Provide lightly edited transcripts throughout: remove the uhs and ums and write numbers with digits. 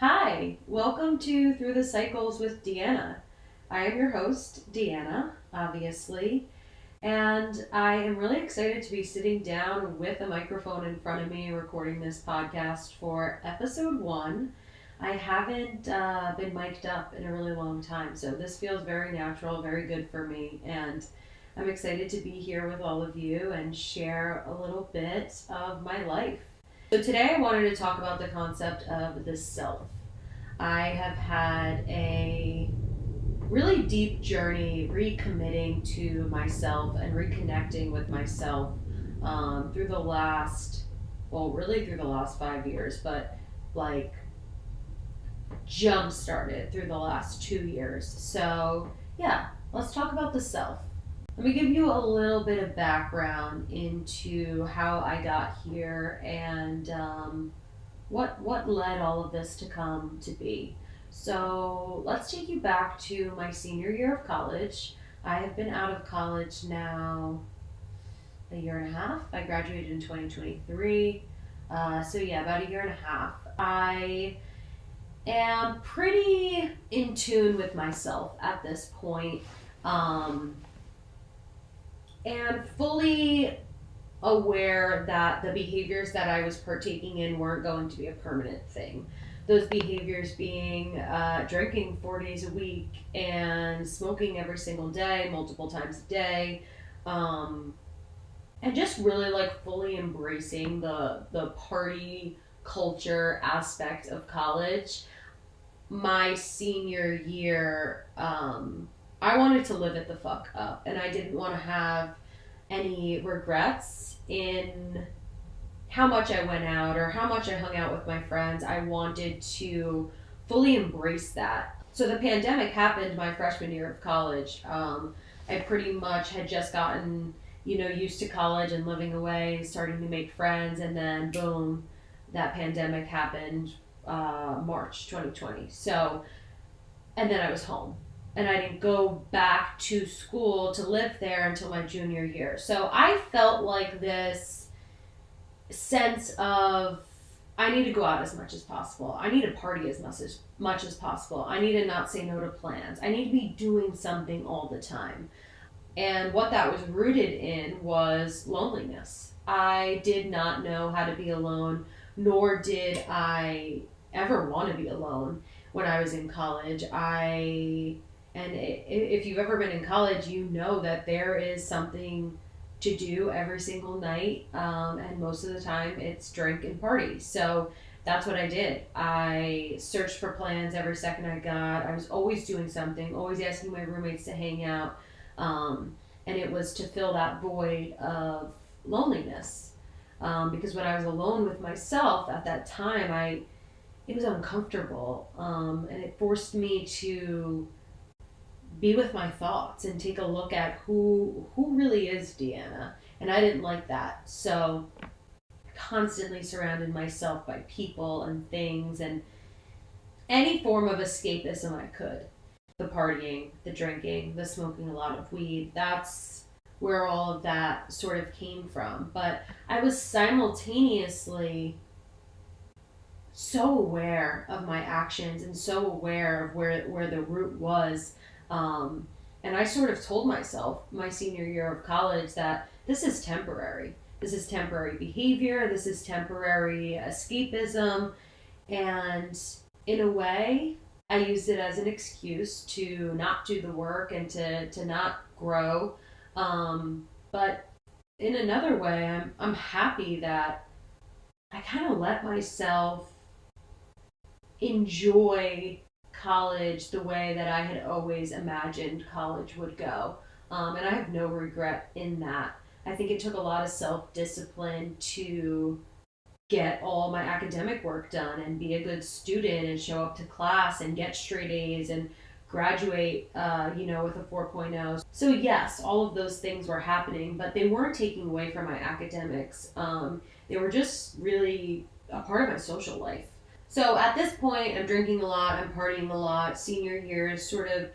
Hi, welcome to Through the Cycles with Deanna. I am your host, Deanna, obviously, and I am really excited to be sitting down with a microphone in front of me recording this podcast for episode 1. I haven't been mic'd up in a really long time, so this feels very natural, very good for me, and I'm excited to be here with all of you and share a little bit of my life. So today I wanted to talk about the concept of the self. I have had a really deep journey recommitting to myself and reconnecting with myself through the last, really through the last 5 years, but like jump started through the last 2 years. So, yeah, let's talk about the self. Let me give you a little bit of background into how I got here and what led all of this to come to be. So let's take you back to my senior year of college. I have been out of college now a year and a half. I graduated in 2023. So yeah, about a year and a half. I am pretty in tune with myself at this point, um, and fully aware that the behaviors that I was partaking in weren't going to be a permanent thing. Those behaviors being drinking 4 days a week and smoking every single day, multiple times a day, and just really like fully embracing the party culture aspect of college. My senior year, I wanted to live it the fuck up, and I didn't want to have any regrets in how much I went out or how much I hung out with my friends. I wanted to fully embrace that. So the pandemic happened my freshman year of college. I pretty much had just gotten, used to college and living away, starting to make friends, and then boom, that pandemic happened March 2020. So, and then I was home and I didn't go back to school to live there until my junior year. So I felt like this sense of I need to go out as much as possible. I need to party as much as possible. I need to not say no to plans. I need to be doing something all the time. And what that was rooted in was loneliness. I did not know how to be alone, nor did I ever want to be alone when I was in college. If you've ever been in college, you know that there is something to do every single night, and most of the time it's drink and party. So that's what I did. I searched for plans every second I got. I was always doing something, always asking my roommates to hang out, and it was to fill that void of loneliness. Because when I was alone with myself at that time, it was uncomfortable, and it forced me to be with my thoughts and take a look at who really is Deanna. And I didn't like that. So I constantly surrounded myself by people and things and any form of escapism I could. The partying, the drinking, the smoking a lot of weed. That's where all of that sort of came from. But I was simultaneously so aware of my actions and so aware of where the root was. And I sort of told myself my senior year of college that this is temporary. This is temporary behavior. This is temporary escapism. And in a way, I used it as an excuse to not do the work and to not grow. But in another way, I'm happy that I kind of let myself enjoy college the way that I had always imagined college would go. And I have no regret in that. I think it took a lot of self-discipline to get all my academic work done and be a good student and show up to class and get straight A's and graduate, with a 4.0. So yes, all of those things were happening, but they weren't taking away from my academics. They were just really a part of my social life. So at this point, I'm drinking a lot, I'm partying a lot. Senior year is sort of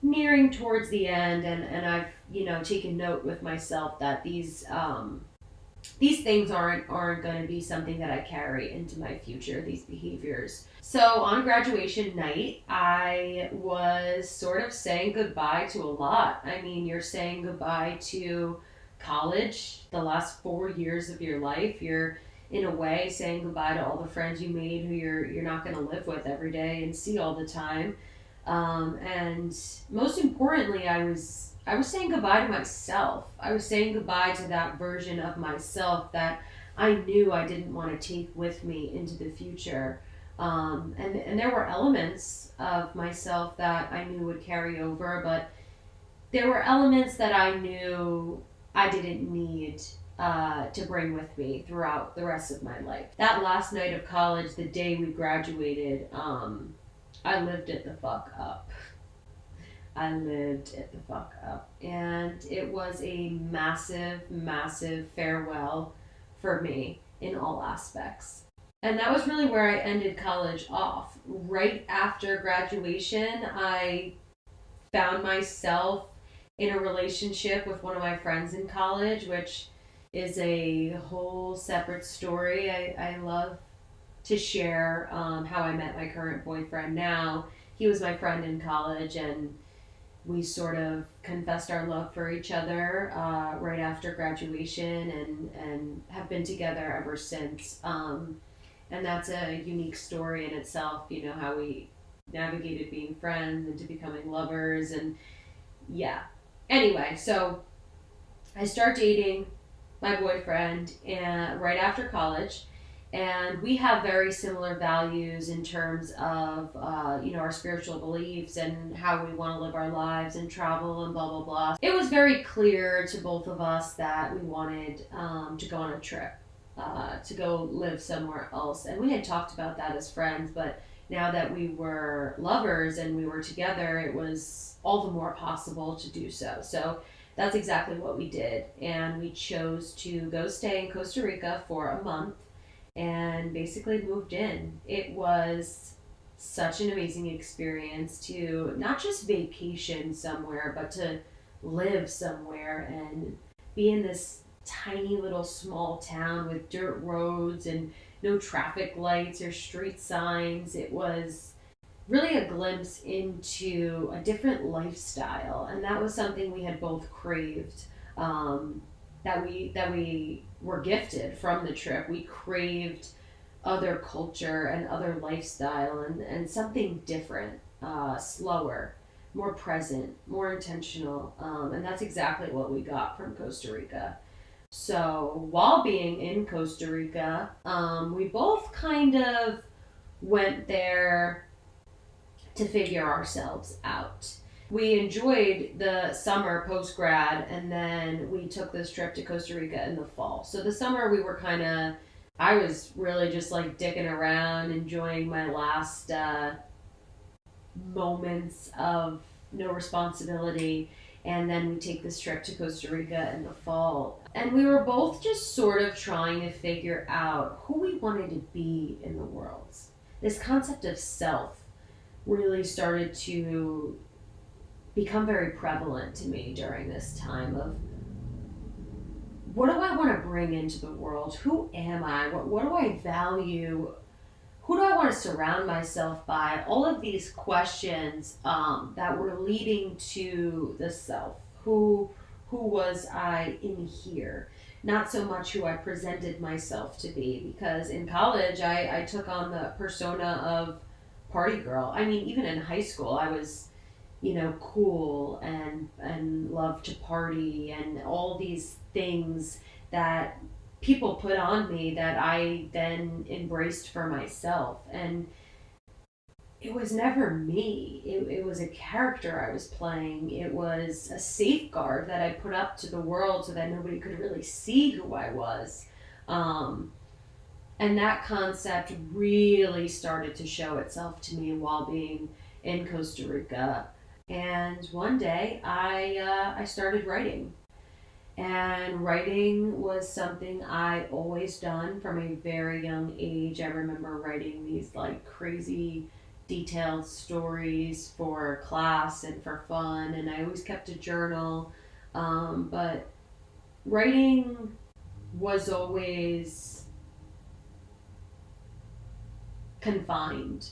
nearing towards the end, and I've taken note with myself that these these things aren't going to be something that I carry into my future, these behaviors. So on graduation night, I was sort of saying goodbye to a lot. I mean, you're saying goodbye to college, the last 4 years of your life. You're in a way saying goodbye to all the friends you made who you're not going to live with every day and see all the time. And most importantly, I was saying goodbye to myself. I was saying goodbye to that version of myself that I knew I didn't want to take with me into the future. And there were elements of myself that I knew would carry over, but there were elements that I knew I didn't need to bring with me throughout the rest of my life. That last night of college, the day we graduated, I lived it the fuck up. I lived it the fuck up. And it was a massive, massive farewell for me in all aspects. And that was really where I ended college off. Right after graduation, I found myself in a relationship with one of my friends in college, which is a whole separate story. I love to share how I met my current boyfriend now. He was my friend in college, and we sort of confessed our love for each other right after graduation, and have been together ever since. And that's a unique story in itself, how we navigated being friends into becoming lovers. And yeah. Anyway, so I start dating my boyfriend right after college, and we have very similar values in terms of our spiritual beliefs and how we want to live our lives and travel and blah blah blah. It was very clear to both of us that we wanted to go on a trip, to go live somewhere else, and we had talked about that as friends, but now that we were lovers and we were together, it was all the more possible to do so. So that's exactly what we did. And we chose to go stay in Costa Rica for a month and basically moved in. It was such an amazing experience to not just vacation somewhere, but to live somewhere and be in this tiny little small town with dirt roads and no traffic lights or street signs. It was really a glimpse into a different lifestyle, and that was something we had both craved. That we were gifted from the trip. We craved other culture and other lifestyle, and something different, slower, more present, more intentional, and that's exactly what we got from Costa Rica. So while being in Costa Rica, we both kind of went there to figure ourselves out. We enjoyed the summer post grad, and then we took this trip to Costa Rica in the fall. So the summer we were I was really just like dicking around, enjoying my last moments of no responsibility. And then we take this trip to Costa Rica in the fall. And we were both just sort of trying to figure out who we wanted to be in the world. This concept of self really started to become very prevalent to me during this time of what do I want to bring into the world? Who am I? What do I value? Who do I want to surround myself by? All of these questions that were leading to the self. Who was I in here? Not so much who I presented myself to be, because in college I took on the persona of party girl. I mean, even in high school, I was, cool and loved to party and all these things that people put on me that I then embraced for myself. And it was never me. It was a character I was playing. It was a safeguard that I put up to the world so that nobody could really see who I was. And that concept really started to show itself to me while being in Costa Rica. And one day I started writing. And writing was something I always done from a very young age. I remember writing these like crazy detailed stories for class and for fun, and I always kept a journal. But writing was always confined,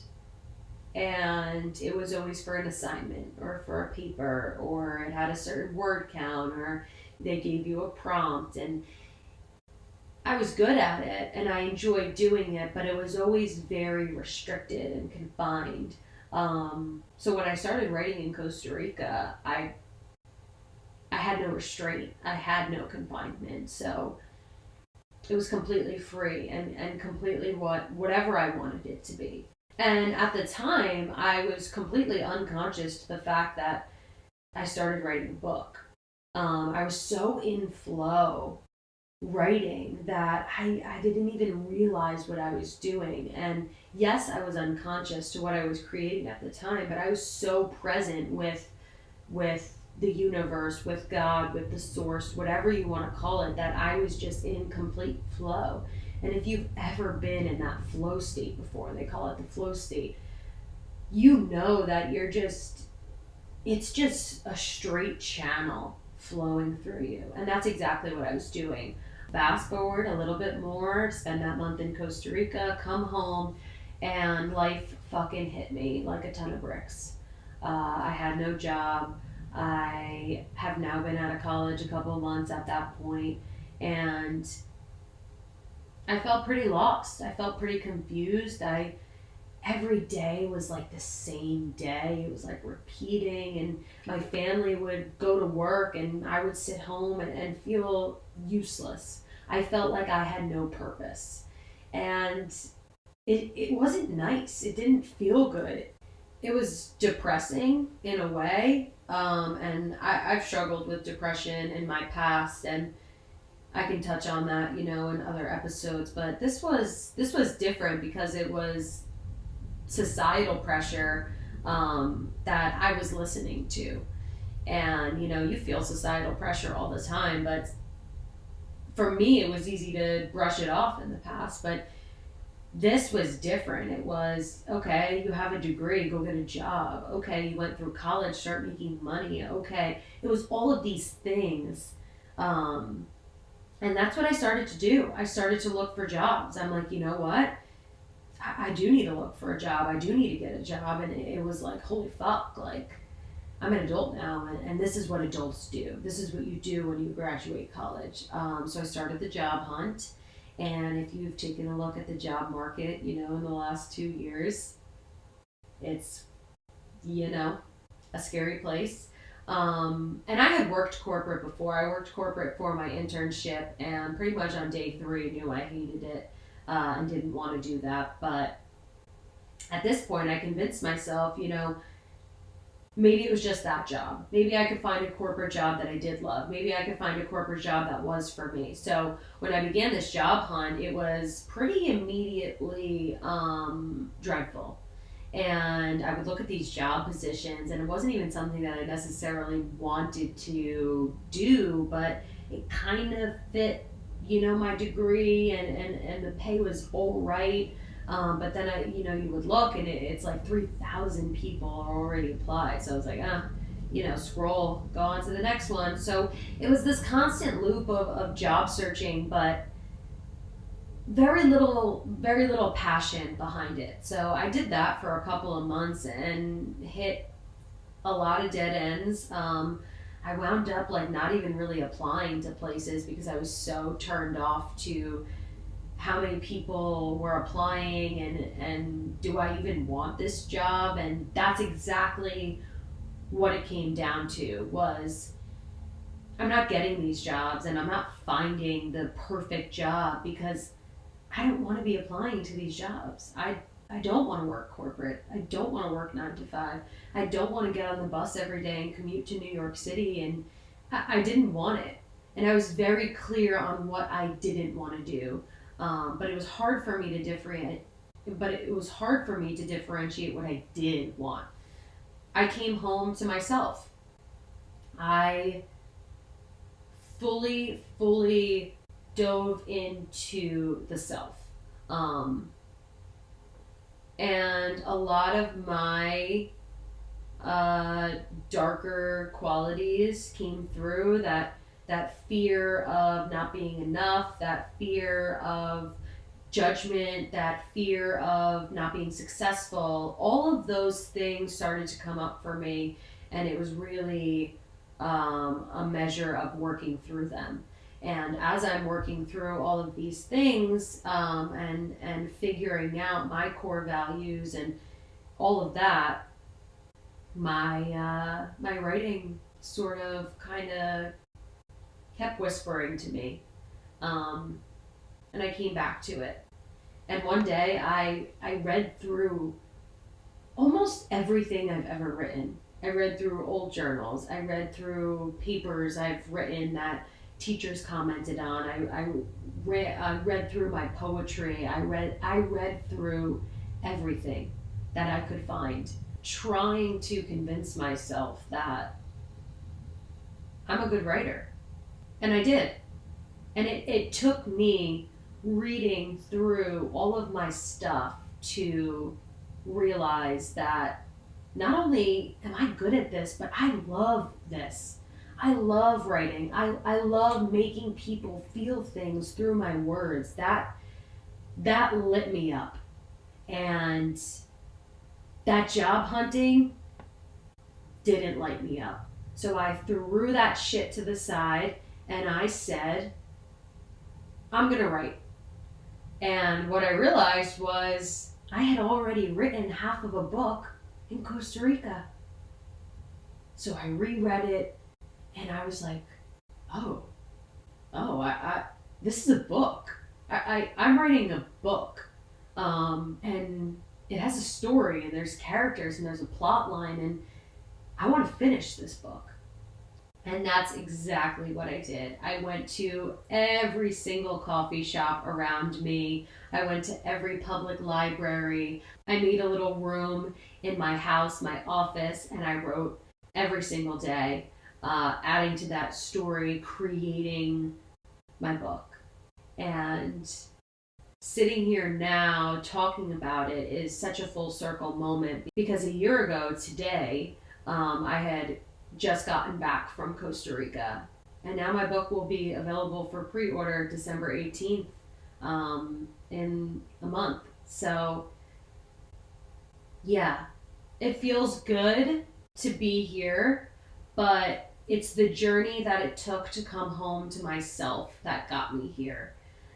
and it was always for an assignment or for a paper, or it had a certain word count, or they gave you a prompt, and I was good at it and I enjoyed doing it, but it was always very restricted and confined. So when I started writing in Costa Rica, I had no restraint. I had no confinement. So it was completely free and completely whatever I wanted it to be. And at the time, I was completely unconscious to the fact that I started writing a book. I was so in flow writing that I didn't even realize what I was doing. And yes, I was unconscious to what I was creating at the time, but I was so present with the universe, with God, with the source, whatever you want to call it, that I was just in complete flow. And if you've ever been in that flow state before, they call it the flow state, you know that it's just a straight channel flowing through you. And that's exactly what I was doing. Fast forward a little bit more, spend that month in Costa Rica, come home, and life fucking hit me like a ton of bricks. I had no job. I have now been out of college a couple of months at that point, and I felt pretty lost. I felt pretty confused. I Every day was like the same day. It was like repeating, and my family would go to work, and I would sit home and feel useless. I felt like I had no purpose. And it wasn't nice. It didn't feel good. It was depressing in a way. And I've struggled with depression in my past, and I can touch on that, in other episodes. But this was different because it was societal pressure that I was listening to. And you feel societal pressure all the time, but for me, it was easy to brush it off in the past. But this was different. It was okay, you have a degree, go get a job. Okay, you went through college, start making money. Okay, it was all of these things. Um, and that's what I started to do. I started to look for jobs. I'm like, you know what? I do need to look for a job. I do need to get a job. And it was like, holy fuck, like, I'm an adult now, and this is what adults do. This is what you do when you graduate college. So I started the job hunt. And if you've taken a look at the job market, in the last 2 years, it's, a scary place. And I had worked corporate before. I worked corporate for my internship, and pretty much on day 3 knew I hated it and didn't want to do that. But at this point, I convinced myself, maybe it was just that job. Maybe I could find a corporate job that I did love. Maybe I could find a corporate job that was for me. So when I began this job hunt, it was pretty immediately dreadful. And I would look at these job positions, and it wasn't even something that I necessarily wanted to do, but it kind of fit, my degree, and the pay was all right. But then you would look, and it's like 3,000 people are already applied. So I was like, scroll, go on to the next one. So it was this constant loop of job searching, but very little passion behind it. So I did that for a couple of months and hit a lot of dead ends. I wound up like not even really applying to places because I was so turned off to how many people were applying, and do I even want this job? And that's exactly what it came down to, was I'm not getting these jobs, and I'm not finding the perfect job because I don't want to be applying to these jobs. I don't want to work corporate. I don't want to work 9 to 5. I don't want to get on the bus every day and commute to New York City. And I didn't want it. And I was very clear on what I didn't want to do. But it was hard for me to differentiate. But it was hard for me to differentiate what I did want. I came home to myself. I fully dove into the self. And a lot of my darker qualities came through that that fear of not being enough, that fear of judgment, that fear of not being successful, all of those things started to come up for me, and it was really a measure of working through them. And as I'm working through all of these things, and figuring out my core values and all of that, my writing sort of kind of kept whispering to me, um, and I came back to it. And one day I read through almost everything I've ever written. I read through old journals. I read through papers I've written that teachers commented on. I read through my poetry. I read through everything that I could find, trying to convince myself that I'm a good writer. And I did. And it took me reading through all of my stuff to realize that not only am I good at this, but I love this. I love writing. I love making people feel things through my words. That lit me up. And that job hunting didn't light me up. So I threw that shit to the side and I said, I'm gonna write. And what I realized was I had already written half of a book in Costa Rica. So I reread it and I was like, oh, I this is a book. I'm writing a book. And it has a story and there's characters and there's a plot line and I want to finish this book. And that's exactly what I did. I went to every single coffee shop around me. I went to every public library. I made a little room in my house, my office, and I wrote every single day, adding to that story, creating my book. And sitting here now talking about it is such a full circle moment because a year ago today, I had just gotten back from Costa Rica. And now my book will be available for pre-order December 18th, in a month. So, yeah, it feels good to be here, but it's the journey that it took to come home to myself that got me here.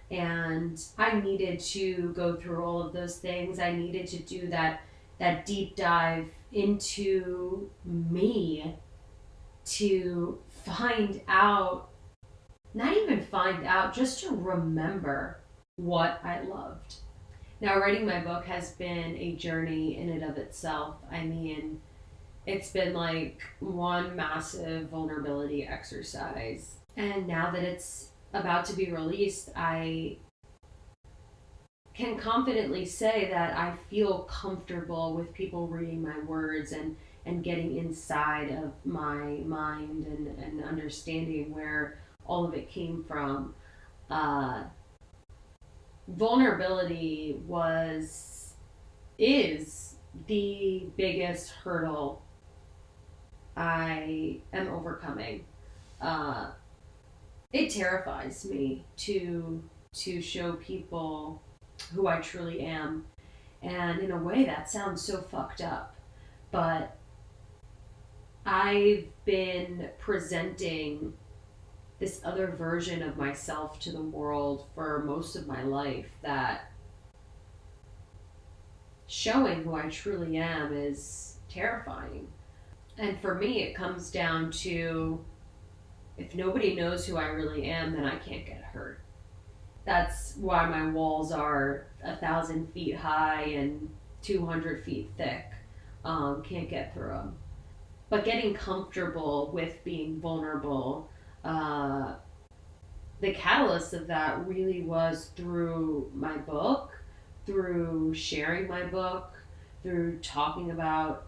And I needed to go through all of those things. I needed to do that deep dive into me to find out, not even find out, just to remember what I loved. Now, writing my book has been a journey in and of itself. I mean, it's been like one massive vulnerability exercise. And now that it's about to be released, I can confidently say that I feel comfortable with people reading my words and getting inside of my mind and understanding where all of it came from. Vulnerability is the biggest hurdle I am overcoming. It terrifies me to show people who I truly am. And in a way that sounds so fucked up, but I've been presenting this other version of myself to the world for most of my life, that showing who I truly am is terrifying. And for me, it comes down to, if nobody knows who I really am, then I can't get hurt. That's why my walls are 1,000 feet high and 200 feet thick. Can't get through them. But getting comfortable with being vulnerable, the catalyst of that really was through my book, through sharing my book, through talking about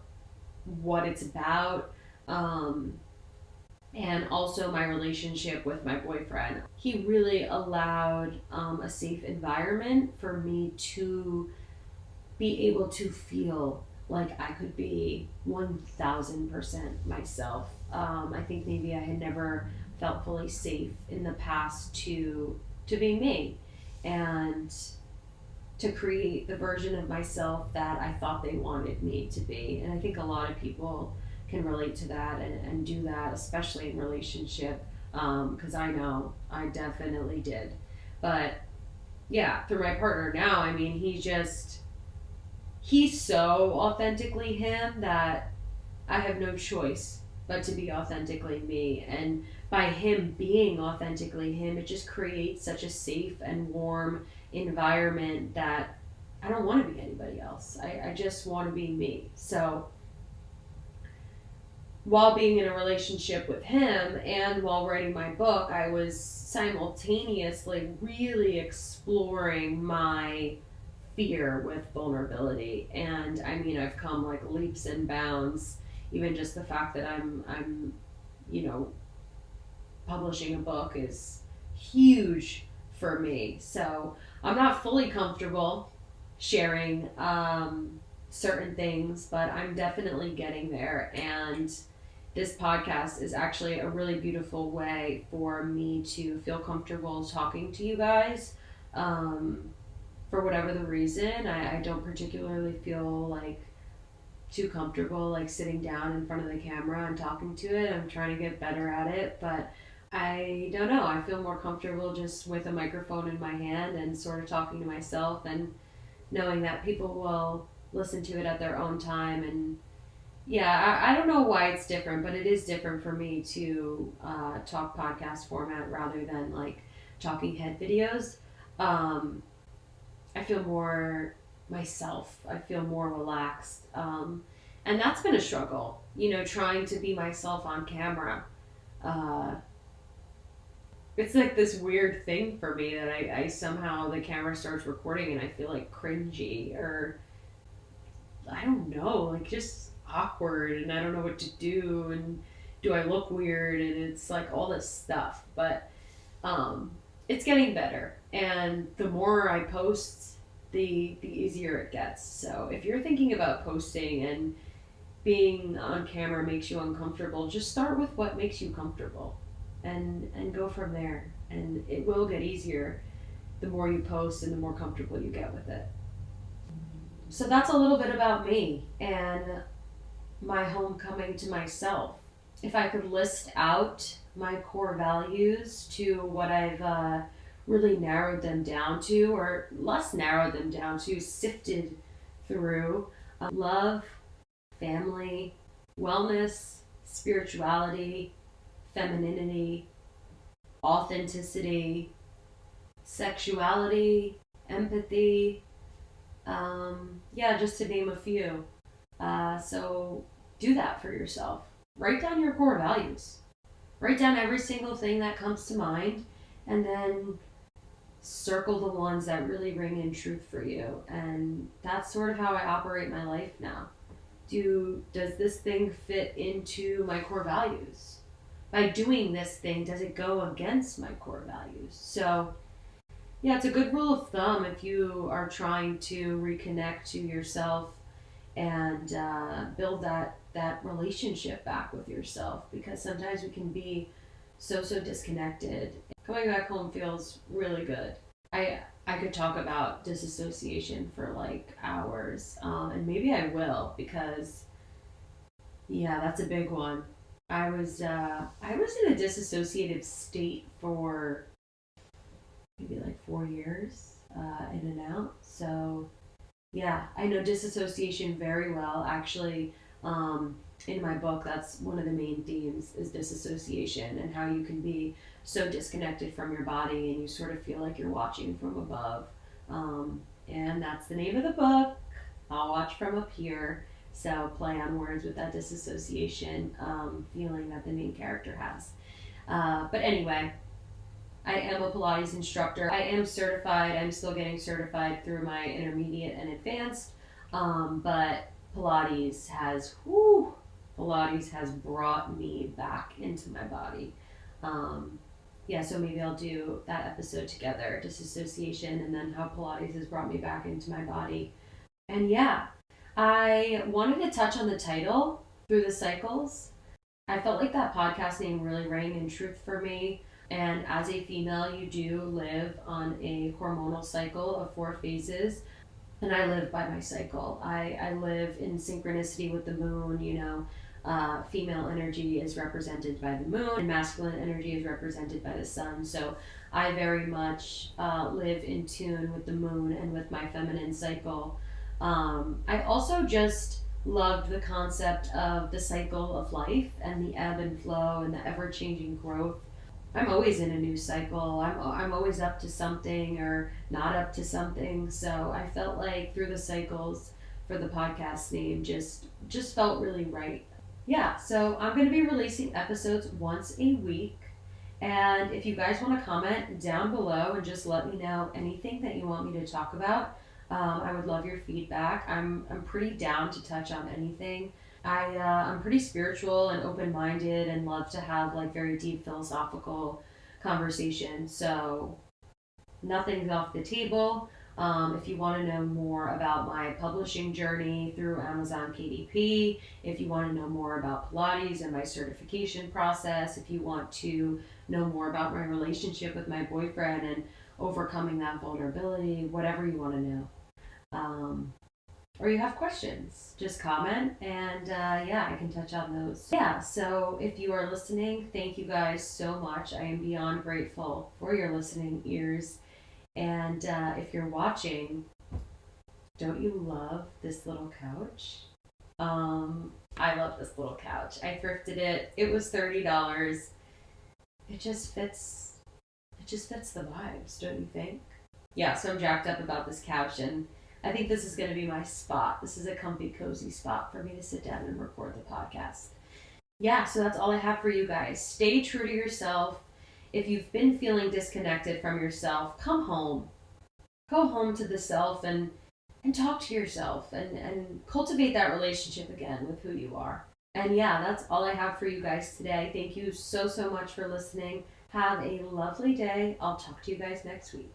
what it's about, and also my relationship with my boyfriend. He really allowed a safe environment for me to be able to feel like I could be 1,000% myself. I think maybe I had never felt fully safe in the past to be me and to create the version of myself that I thought they wanted me to be. And I think a lot of people can relate to that and do that, especially in relationship, because I know I definitely did. But yeah, through my partner now, I mean, he's so authentically him that I have no choice but to be authentically me. And by him being authentically him, it just creates such a safe and warm environment that I don't want to be anybody else. I just want to be me. So while being in a relationship with him and while writing my book, I was simultaneously really exploring my fear with vulnerability. And I mean, I've come like leaps and bounds. Even just the fact that I'm you know publishing a book is huge for me. So I'm not fully comfortable sharing certain things, but I'm definitely getting there. And this podcast is actually a really beautiful way for me to feel comfortable talking to you guys. Um, for whatever the reason, I don't particularly feel like too comfortable like sitting down in front of the camera and talking to it. I'm trying to get better at it, but I don't know. I feel more comfortable just with a microphone in my hand and sort of talking to myself and knowing that people will listen to it at their own time. And yeah, I don't know why it's different, but it is different for me to talk podcast format rather than like talking head videos. Um, I feel more myself. I feel more relaxed. And that's been a struggle, trying to be myself on camera. Uh, it's like this weird thing for me that I somehow the camera starts recording and I feel like cringy or I don't know, like just awkward and I don't know what to do and do I look weird and it's like all this stuff. But um, it's getting better. And the more I post, the easier it gets. So if you're thinking about posting and being on camera makes you uncomfortable, just start with what makes you comfortable and go from there. And it will get easier the more you post and the more comfortable you get with it. So that's a little bit about me and my homecoming to myself. If I could list out my core values to what I've really narrowed them down to, or less narrowed them down to, sifted through love, family, wellness, spirituality, femininity, authenticity, sexuality, empathy, yeah, just to name a few. So do that for yourself. Write down your core values. Write down every single thing that comes to mind and then circle the ones that really ring in truth for you. And that's sort of how I operate my life now. Does this thing fit into my core values? By doing this thing, does it go against my core values? So yeah, it's a good rule of thumb if you are trying to reconnect to yourself and build that relationship back with yourself, because sometimes we can be so disconnected. Coming back home feels really good. I could talk about disassociation for like hours, and maybe I will because yeah, that's a big one. I was in a disassociative state for maybe like 4 years, in and out. So yeah, I know disassociation very well. Actually, in my book, that's one of the main themes is disassociation and how you can be so disconnected from your body and you sort of feel like you're watching from above. And that's the name of the book. I'll watch from up here. So play on words with that disassociation feeling that the main character has. But anyway, I am a Pilates instructor. I am certified. I'm still getting certified through my intermediate and advanced. But Pilates has brought me back into my body. Yeah, so maybe I'll do that episode together, disassociation, and then how Pilates has brought me back into my body. And yeah, I wanted to touch on the title, Through the Cycles. I felt like that podcast name really rang in truth for me. And as a female, you do live on a hormonal cycle of 4 phases. And I live by my cycle. I live in synchronicity with the moon, you know. Female energy is represented by the moon, and masculine energy is represented by the sun. So I very much live in tune with the moon and with my feminine cycle. I also just loved the concept of the cycle of life and the ebb and flow and the ever changing growth. I'm always in a new cycle. I'm always up to something or not up to something. So I felt like through the cycles for the podcast name just felt really right. Yeah, so I'm going to be releasing episodes once a week. And if you guys want to comment down below and just let me know anything that you want me to talk about, I would love your feedback. I'm pretty down to touch on anything. I'm pretty spiritual and open minded and love to have like very deep philosophical conversations. So nothing's off the table. If you want to know more about my publishing journey through Amazon KDP, if you want to know more about Pilates and my certification process, if you want to know more about my relationship with my boyfriend and overcoming that vulnerability, whatever you want to know. Um, or you have questions, just comment and yeah, I can touch on those. Yeah, so if you are listening, thank you guys so much. I am beyond grateful for your listening ears. And if you're watching, don't you love this little couch? I love this little couch. I thrifted it. It was $30. It just fits. It just fits the vibes, don't you think? Yeah, so I'm jacked up about this couch, and I think this is going to be my spot. This is a comfy, cozy spot for me to sit down and record the podcast. Yeah, so that's all I have for you guys. Stay true to yourself. If you've been feeling disconnected from yourself, come home. Go home to the self and talk to yourself and cultivate that relationship again with who you are. And yeah, that's all I have for you guys today. Thank you so, so much for listening. Have a lovely day. I'll talk to you guys next week.